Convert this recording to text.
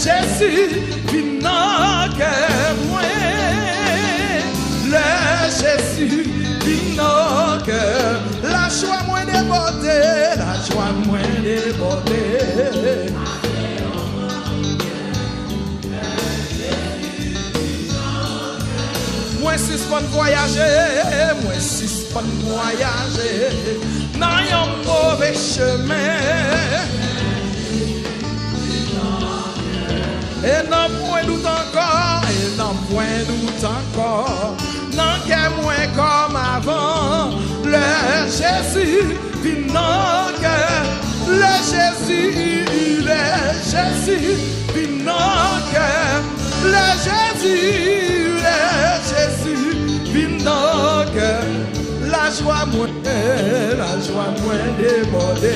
Jésus vient dans le cœur moi. Le Jésus vient dans le cœur. La joie moins débordée, la joie moins débordée. Moi suspend voyager, moi suspend voyager dans un mauvais chemin. Et non point doute encore, et non point doute encore, non qu'est moins comme avant. Le Jésus vient dans le cœur, le Jésus vient dans le cœur, le Jésus vient dans le cœur. La joie moins débordée.